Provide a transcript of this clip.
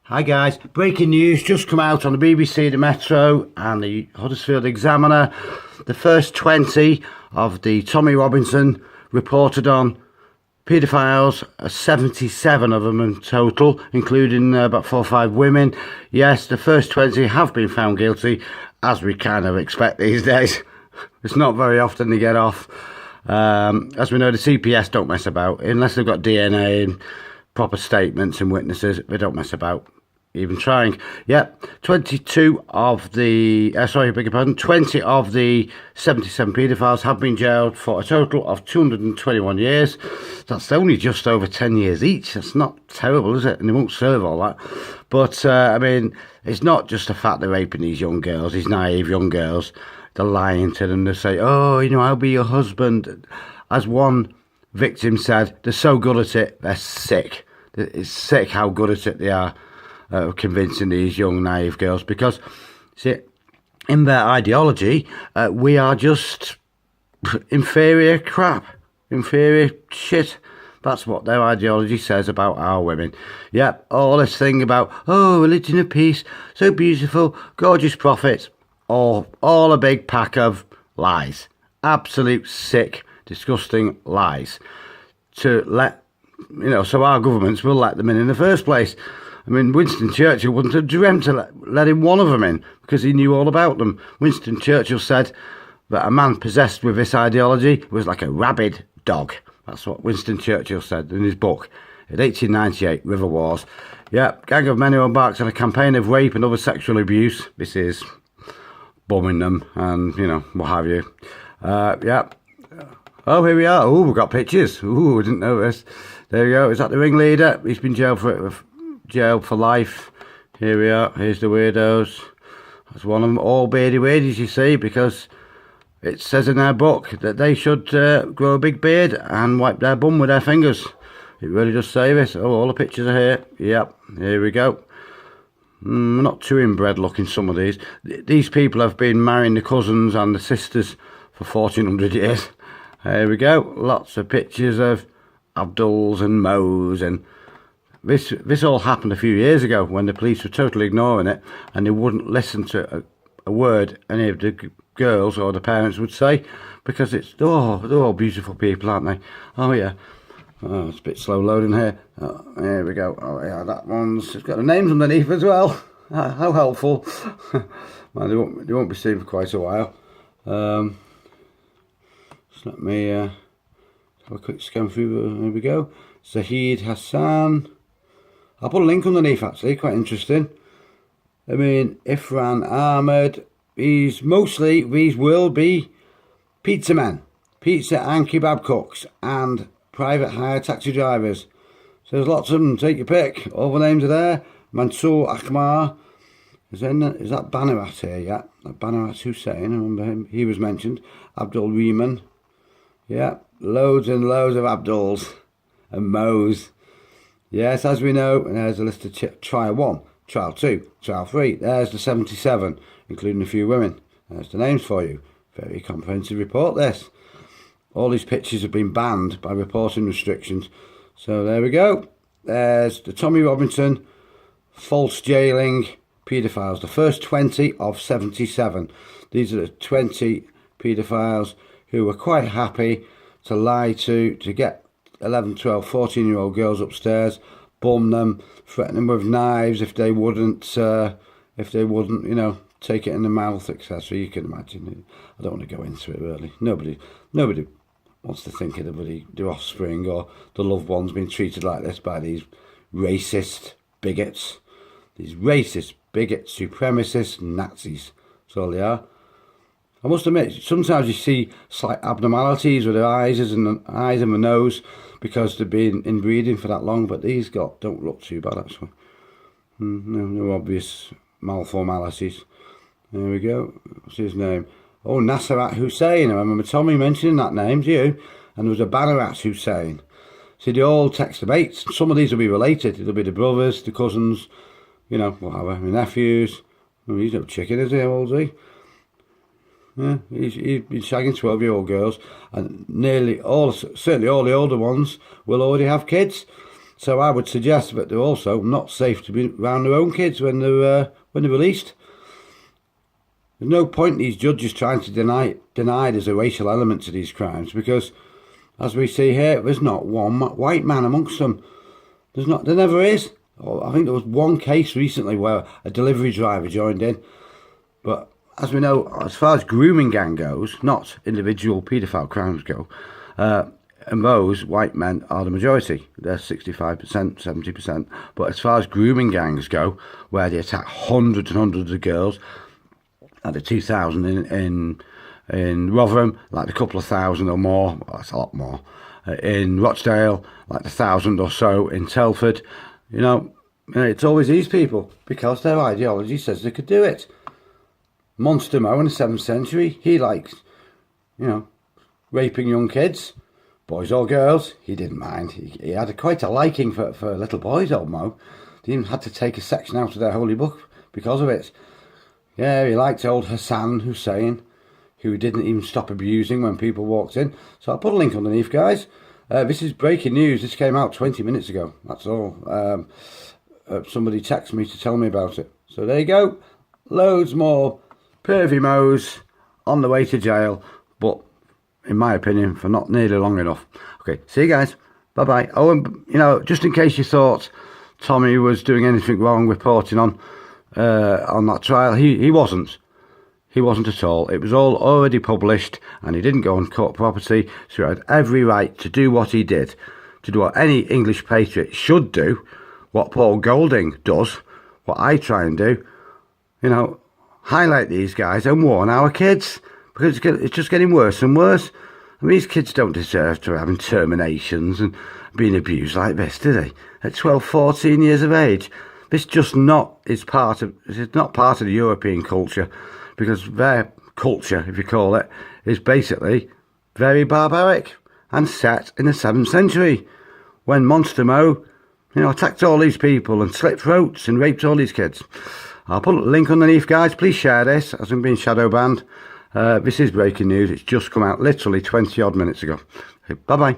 Hi guys, breaking news just come out on the BBC, the Metro and the Huddersfield Examiner. The first 20 of the Tommy Robinson reported on paedophiles, 77 of them in total, including about 4 or 5 women. Yes, the first 20 have been found guilty, as we kind of expect these days. It's not very often they get off. As we know, the CPS don't mess about, unless they've got DNA and proper statements and witnesses. They don't mess about even trying. Yeah, 22 of the 20 of the 77 paedophiles have been jailed for a total of 221 years. That's only just over 10 years each. That's not terrible, is it? And they won't serve all that. But I mean, it's not just the fact they're raping these young girls, these naive young girls. They're lying to them. They say, oh, you know, I'll be your husband. As one victim said, they're so good at it, they're sick. It's sick how good at it they are, convincing these young naive girls. Because, see, in their ideology, we are just inferior crap, inferior shit. That's what their ideology says about our women. Yep, all this thing about, oh, religion of peace, so beautiful, gorgeous prophets. All a big pack of lies. Absolute sick, disgusting lies. To let, you know, so our governments will let them in the first place. I mean, Winston Churchill wouldn't have dreamt to letting one of them in because he knew all about them. Winston Churchill said that a man possessed with this ideology was like a rabid dog. That's what Winston Churchill said in his book in 1898, River Wars. Yeah, gang of men who embarked on a campaign of rape and other sexual abuse. This is bumming them and, you know, what have you. Yeah. Oh, here we are. Oh, we've got pictures. Oh, I didn't know this. There we go. Is that the ringleader? He's been jailed for life. Here we are. Here's the weirdos. That's one of them. All beardy weirdies, you see, because it says in their book that they should grow a big beard and wipe their bum with their fingers. It really does say this. Oh, all the pictures are here. Yep. Here we go. Not too inbred looking, some of these. These people have been marrying the cousins and the sisters for 1400 years. Here we go. Lots of pictures of Abduls and Moes, and this all happened a few years ago when the police were totally ignoring it and they wouldn't listen to a word any of the girls or the parents would say, because they're all beautiful people, aren't they? Oh yeah. Oh, it's a bit slow loading here. Oh, here we go. Oh yeah, that one's, it's got the names underneath as well. How helpful. Well, they won't be seen for quite a while. Just let me have a quick scan through. Here we go. Zahid Hassan. I'll put a link underneath actually, quite interesting. I mean, Ifran Ahmed. These will be pizza men, pizza and kebab cooks, and private hire taxi drivers. So there's lots of them, take your pick. All the names are there. Mansour Akmar. Is that Banarat here? Yeah, Banarat Hussein, I remember him. He was mentioned. Abdul Rehman. Yeah, loads and loads of Abduls and Moes. Yes, as we know, and there's a list of trial 1, trial 2, trial 3. There's the 77, including a few women. There's the names for you. Very comprehensive report, this. All these pictures have been banned by reporting restrictions. So there we go. There's the Tommy Robinson false jailing paedophiles. The first 20 of 77. These are the 20 paedophiles who were quite happy to lie to get 11, 12, 14-year-old girls upstairs, bum them, threaten them with knives if they wouldn't, you know, take it in the mouth, etc. You can imagine. I don't want to go into it really. Nobody wants to think of their offspring or the loved ones being treated like this by these racist bigots. These racist bigots, supremacists, Nazis. That's all they are. I must admit, sometimes you see slight abnormalities with their eyes and the nose because they've been inbreeding for that long, but these don't look too bad actually. No obvious malformalities. There we go. What's his name? Oh, Nasrat Hussein. I remember Tommy mentioning that name to you. And there was a Banarat Hussein. See, they all text the mates. Some of these will be related. It'll be the brothers, the cousins, you know, whatever, my nephews. Oh, he's no chicken, is he? How old is he? Yeah, he's been shagging 12-year-old girls. And certainly all the older ones will already have kids. So I would suggest that they're also not safe to be around their own kids when they're released. There's no point in these judges trying to deny there's a racial element to these crimes, because, as we see here, there's not one white man amongst them. There never is. I think there was one case recently where a delivery driver joined in. But as we know, as far as grooming gang goes, not individual paedophile crimes go, and those white men are the majority. They're 65%, 70%. But as far as grooming gangs go, where they attack hundreds and hundreds of girls, like the 2,000 in Rotherham, like a couple of thousand or more, well, that's a lot more. In Rochdale, like 1,000 or so in Telford. You know, it's always these people, because their ideology says they could do it. Monster Mo in the 7th century, he likes, raping young kids, boys or girls. He didn't mind. He had quite a liking for little boys, old Mo. He even had to take a section out of their holy book because of it. Yeah, he liked old Hassan Hussein, who didn't even stop abusing when people walked in. So I'll put a link underneath, guys. This is breaking news. This came out 20 minutes ago. That's all. Somebody texted me to tell me about it. So there you go. Loads more pervy Mo's on the way to jail. But in my opinion, for not nearly long enough. Okay, see you guys. Bye-bye. Oh, and, just in case you thought Tommy was doing anything wrong reporting on that trial, he wasn't. He wasn't at all. It was all already published, and he didn't go on court property, so he had every right to do what he did, to do what any English patriot should do, what Paul Golding does, what I try and do, highlight these guys and warn our kids, because it's just getting worse and worse. I mean, these kids don't deserve to have terminations and being abused like this, do they? At 12, 14 years of age. This just it's not part of the European culture, because their culture, if you call it, is basically very barbaric and set in the 7th century, when Monster Mo, attacked all these people and slit throats and raped all these kids. I'll put a link underneath, guys. Please share this, as I'm being shadow banned. This is breaking news. It's just come out literally 20 odd minutes ago. Okay, bye-bye.